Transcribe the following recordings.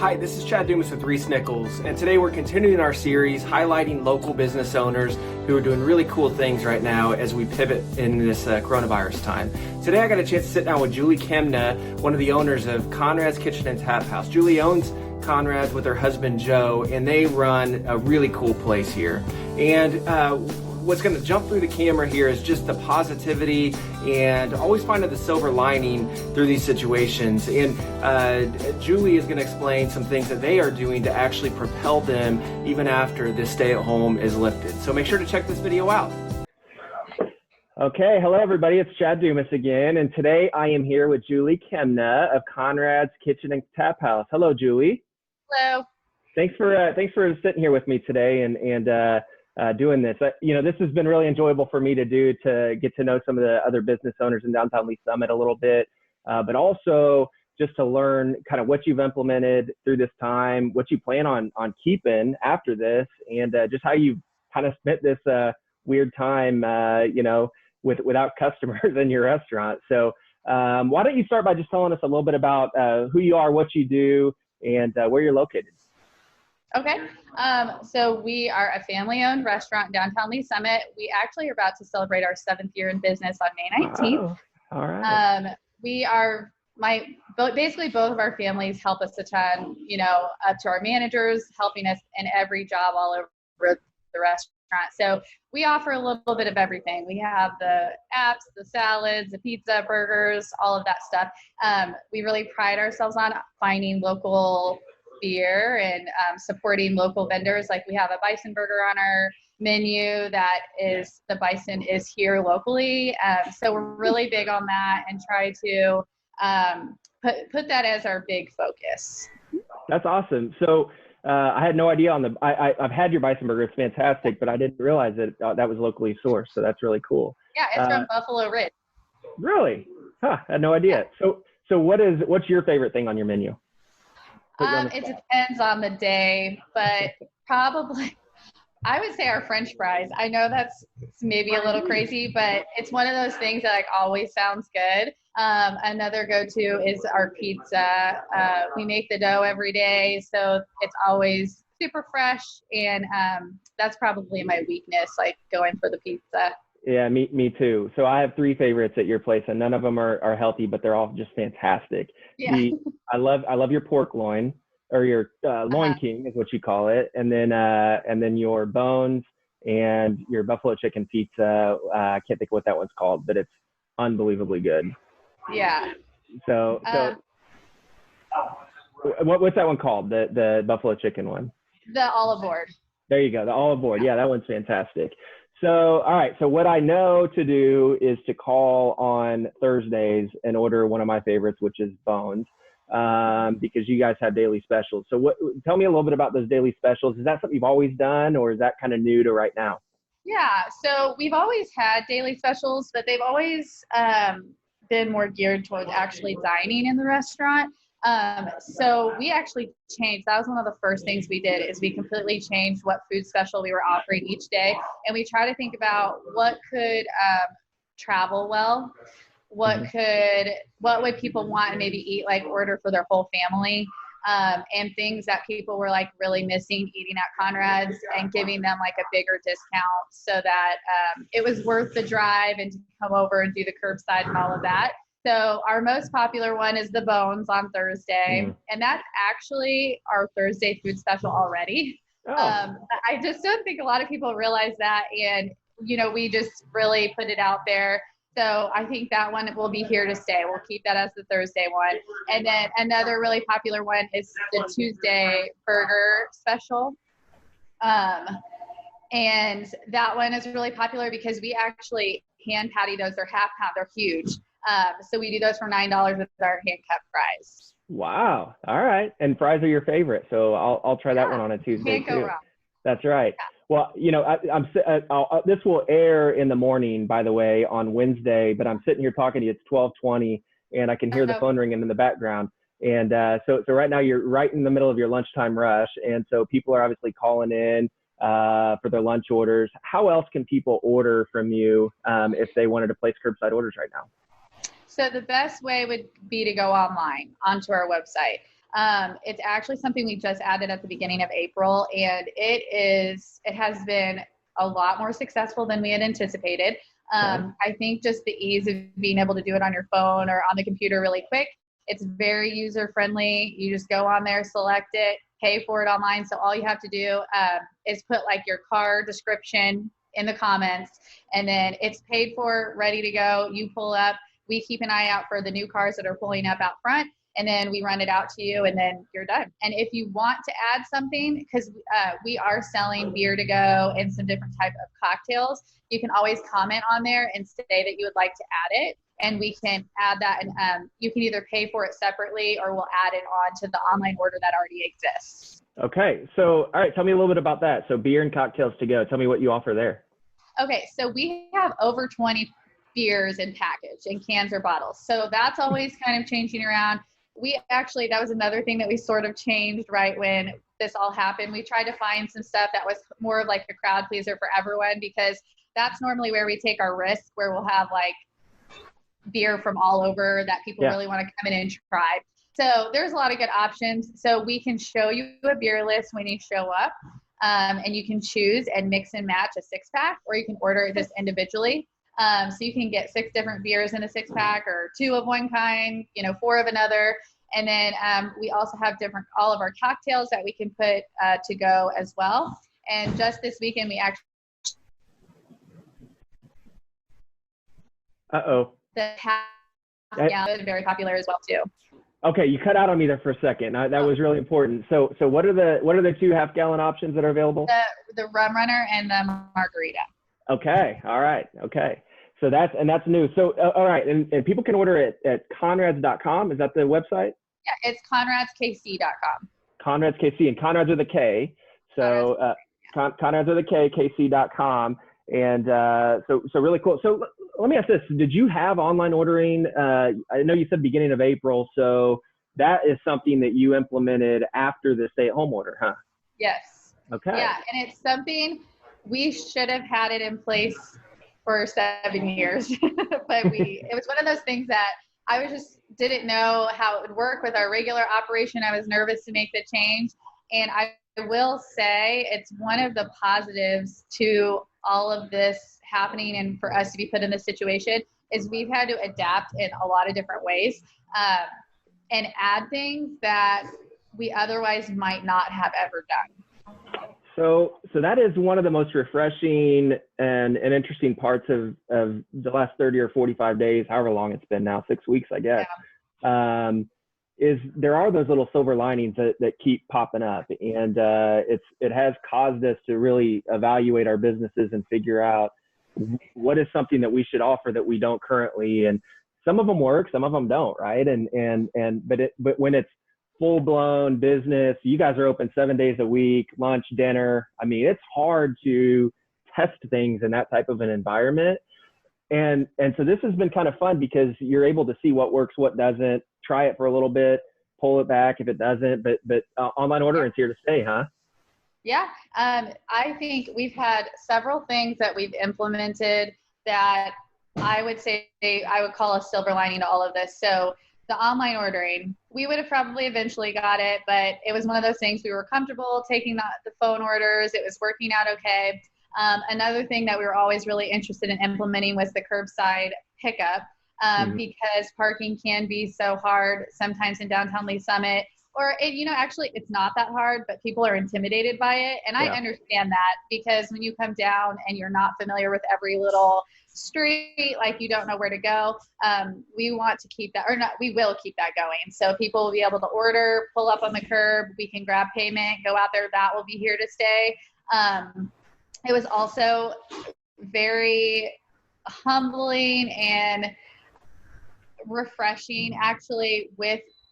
Hi, this is Chad Dumas with Reese Nichols, and today we're continuing our series highlighting local business owners who are doing really cool things right now as we pivot in this coronavirus time. Today I got a chance to sit down with Julie Kemna, one of the owners of Konrad's Kitchen and Tap House. Julie owns Konrad's with her husband Joe, and they run a really cool place here. And what's going to jump through the camera here is just the positivity and always finding the silver lining through these situations. And Julie is going to explain some things that they are doing to actually propel them even after this stay-at-home is lifted. So make sure to check this video out. Okay, hello everybody, it's Chad Dumas again, and today I am here with Julie Kemna of Konrad's Kitchen and Tap House. Hello, Julie. Hello. Thanks for sitting here with me today and doing this. This has been really enjoyable for me to do, to get to know some of the other business owners in downtown Lee Summit a little bit, but also just to learn kind of what you've implemented through this time, what you plan on keeping after this, and just how you kind of spent this weird time, without customers in your restaurant. So why don't you start by just telling us a little bit about who you are, what you do, and where you're located. Okay. So we are a family-owned restaurant in downtown Lee Summit. We actually are about to celebrate our 7th year in business on May 19th. Wow. All right. We are basically both of our families help us a ton, up to our managers, helping us in every job all over the restaurant. So we offer a little bit of everything. We have the apps, the salads, the pizza, burgers, all of that stuff. We really pride ourselves on finding local beer and supporting local vendors. Like we have a bison burger on our menu that is, the bison is here locally. So we're really big on that and try to put that as our big focus. That's awesome. So I had no idea I've had your bison burger. It's fantastic, but I didn't realize that that was locally sourced. So that's really cool. Yeah, it's from Buffalo Ridge. Really? Huh, I had no idea. Yeah. So what's your favorite thing on your menu? It depends on the day, but probably I would say our French fries. I know that's maybe a little crazy, but it's one of those things that always sounds good. Another go-to is our pizza. We make the dough every day, so it's always super fresh, and that's probably my weakness, going for the pizza. Yeah, me too. So I have 3 favorites at your place, and none of them are healthy, but they're all just fantastic. Yeah. I love your pork loin, or your loin king is what you call it, and then your bones and your buffalo chicken pizza. I can't think of what that one's called, but it's unbelievably good. Yeah. So what's that one called? The buffalo chicken one? The olive board. There you go, the olive board. Yeah, that one's fantastic. So, all right. So what I know to do is to call on Thursdays and order one of my favorites, which is bones, because you guys have daily specials. So tell me a little bit about those daily specials. Is that something you've always done, or is that kind of new to right now? Yeah. So we've always had daily specials, but they've always been more geared towards actually dining in the restaurant. So we actually changed. That was one of the first things we did, is we completely changed what food special we were offering each day. And we try to think about what could travel well, what would people want and maybe eat, order for their whole family, and things that people were really missing eating at Konrad's, and giving them a bigger discount so that it was worth the drive and to come over and do the curbside and all of that. So our most popular one is the bones on Thursday, and that's actually our Thursday food special already. Oh. I just don't think a lot of people realize that, and we just really put it out there. So I think that one will be here to stay. We'll keep that as the Thursday one. And then another really popular one is the Tuesday burger special. And that one is really popular because we actually hand patty those. They're half pound. They're huge. So we do those for $9 with our hand cut fries. Wow. All right. And fries are your favorite. So I'll try that one on a Tuesday Can't go too. wrong. That's right. Yeah. Well, this will air in the morning, by the way, on Wednesday, but I'm sitting here talking to you. It's 12:20 and I can hear the phone ringing in the background. And so right now you're right in the middle of your lunchtime rush. And so people are obviously calling in for their lunch orders. How else can people order from you if they wanted to place curbside orders right now? So the best way would be to go online onto our website. It's actually something we just added at the beginning of April, and it has been a lot more successful than we had anticipated. I think just the ease of being able to do it on your phone or on the computer really quick. It's very user friendly. You just go on there, select it, pay for it online. So all you have to do is put like your car description in the comments, and then it's paid for, ready to go. You pull up. We keep an eye out for the new cars that are pulling up out front, and then we run it out to you, and then you're done. And if you want to add something, because we are selling beer to go and some different type of cocktails, you can always comment on there and say that you would like to add it, and we can add that. And you can either pay for it separately, or we'll add it on to the online order that already exists. Okay. So, all right, tell me a little bit about that. So beer and cocktails to go. Tell me what you offer there. Okay. So we have over 20 beers in package, in cans or bottles. So that's always kind of changing around. That was another thing that we sort of changed right when this all happened. We tried to find some stuff that was more of like a crowd pleaser for everyone, because that's normally where we take our risk, where we'll have like beer from all over that people really want to come in and try. So there's a lot of good options. So we can show you a beer list when you show up, and you can choose and mix and match a 6-pack, or you can order it just individually. So you can get 6 different beers in a 6-pack, or 2 of one kind, 4 of another. And then we also have all of our cocktails that we can put to go as well. And just this weekend, we actually the half very popular as well too. Okay, you cut out on me there for a second. That was really important. So what are the 2 half-gallon options that are available? The rum runner and the margarita. Okay. All right. Okay. So that's new. So all right, and people can order it at Konrads.com. Is that the website? Yeah, it's KonradsKC.com. Konrads KC, and Konrads with a K. So Konrads with a K, KC.com. And so really cool. So let me ask this: did you have online ordering? I know you said beginning of April. So that is something that you implemented after the stay-at-home order, huh? Yes. Okay. Yeah, and it's something we should have had it in place for 7 years, but it was one of those things that I didn't know how it would work with our regular operation. I was nervous to make the change, and I will say it's one of the positives to all of this happening and for us to be put in this situation is we've had to adapt in a lot of different ways and add things that we otherwise might not have ever done. So that is one of the most refreshing and interesting parts of the last 30 or 45 days, however long it's been now, 6 weeks, I guess, is there are those little silver linings that keep popping up. And it has caused us to really evaluate our businesses and figure out what is something that we should offer that we don't currently. And some of them work, some of them don't, right? But when it's full-blown business, you guys are open 7 days a week, lunch, dinner. I mean, it's hard to test things in that type of an environment. And so this has been kind of fun because you're able to see what works, what doesn't, try it for a little bit, pull it back if it doesn't, but online ordering is here to stay, huh? Yeah. I think we've had several things that we've implemented that I would call a silver lining to all of this. So the online ordering, we would have probably eventually got it, but it was one of those things we were comfortable taking the phone orders. It was working out okay. Another thing that we were always really interested in implementing was the curbside pickup, because parking can be so hard sometimes in downtown Lee Summit, or actually it's not that hard, but people are intimidated by it. And I understand that, because when you come down and you're not familiar with every little street, like you don't know where to go, we want to keep that, or not, we will keep that going. So people will be able to order, pull up on the curb, we can grab payment, go out there, that will be here to stay. It was also very humbling and refreshing, actually,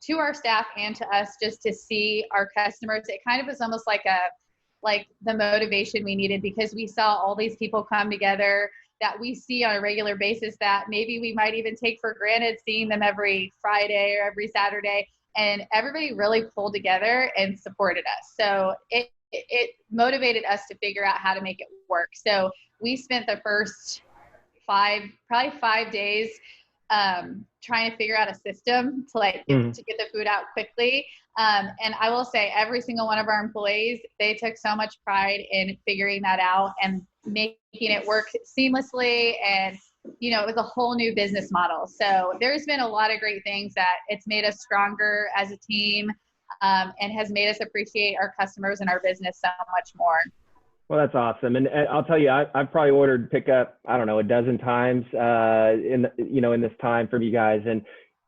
to our staff and to us, just to see our customers. It kind of was almost like the motivation we needed, because we saw all these people come together that we see on a regular basis that maybe we might even take for granted, seeing them every Friday or every Saturday, and everybody really pulled together and supported us. So it motivated us to figure out how to make it work. So we spent the first probably 5 days trying to figure out a system to to get the food out quickly. And I will say every single one of our employees, they took so much pride in figuring that out and making it work seamlessly. And, it was a whole new business model. So there's been a lot of great things that it's made us stronger as a team, and has made us appreciate our customers and our business so much more. Well, that's awesome. And I'll tell you, I've probably ordered pickup, I don't know, a dozen times in this time from you guys. And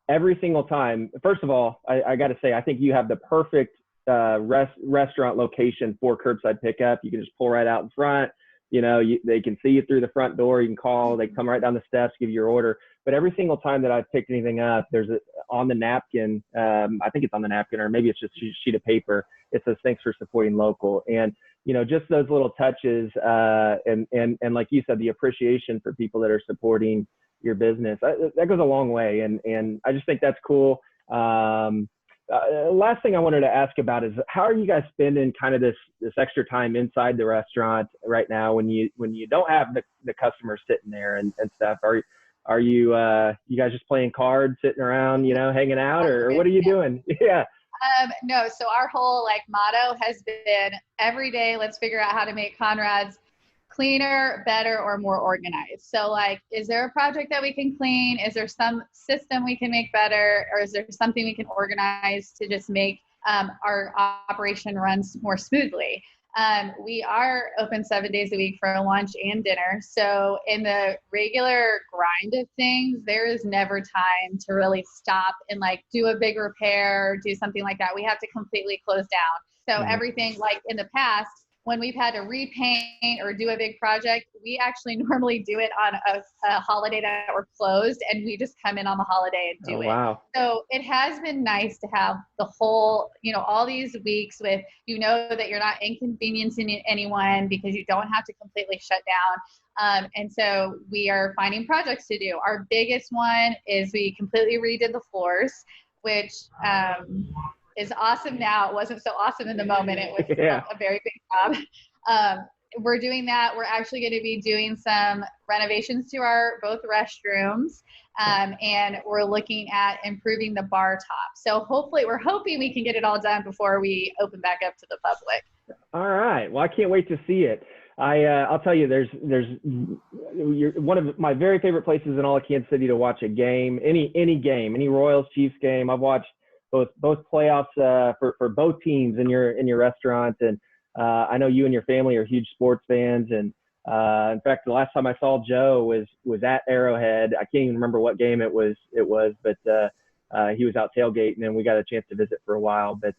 every single time, first of all, I got to say, I think you have the perfect restaurant location for curbside pickup. You can just pull right out in front. They can see you through the front door. You can call. They come right down the steps, give you your order. But every single time that I've picked anything up, there's on the napkin. I think it's on the napkin, or maybe it's just a sheet of paper. It says, "Thanks for supporting local." And just those little touches, and like you said, the appreciation for people that are supporting your business, that goes a long way. And I just think that's cool. Last thing I wanted to ask about is, how are you guys spending kind of this extra time inside the restaurant right now when you don't have the customers sitting there and stuff? Are you guys just playing cards, sitting around, hanging out, or what are you doing? Yeah. No, so our whole motto has been, every day, let's figure out how to make Konrad's cleaner, better, or more organized. So is there a project that we can clean? Is there some system we can make better? Or is there something we can organize to just make our operation run more smoothly? We are open 7 days a week for lunch and dinner. So in the regular grind of things, there is never time to really stop and do a big repair, do something like that. We have to completely close down. So everything in the past, when we've had to repaint or do a big project, we actually normally do it on a holiday that we're closed, and we just come in on the holiday and do it. Wow. So it has been nice to have the whole, all these weeks with, that you're not inconveniencing anyone because you don't have to completely shut down. And so we are finding projects to do. Our biggest one is we completely redid the floors, which is awesome now. It wasn't so awesome in the moment. It was a very big job. We're doing that. We're actually going to be doing some renovations to our both restrooms, and we're looking at improving the bar top. So we're hoping we can get it all done before we open back up to the public. All right. Well, I can't wait to see it. I'll tell you, you're one of my very favorite places in all of Kansas City to watch a game, any game, any Royals Chiefs game. I've watched both playoffs for both teams in your restaurant, and I know you and your family are huge sports fans. And in fact, the last time I saw Joe was at Arrowhead. I can't even remember what game it was, but he was out tailgating, and we got a chance to visit for a while. But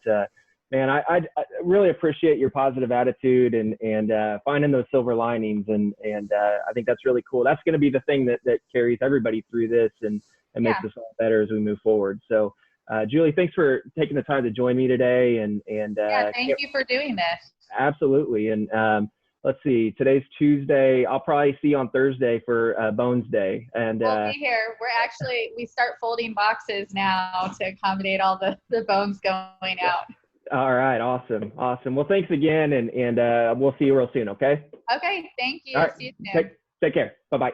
man, I really appreciate your positive attitude and finding those silver linings, and I think that's really cool. That's going to be the thing that carries everybody through this and makes us all better as we move forward. So. Julie, thanks for taking the time to join me today. And thank you for doing this. Absolutely. And let's see, today's Tuesday. I'll probably see you on Thursday for Bones Day. And we'll be here. We start folding boxes now to accommodate all the bones going out. All right. Awesome. Well, thanks again. And we'll see you real soon. Okay. Okay. Thank you. All right. See you soon. Take care. Bye-bye.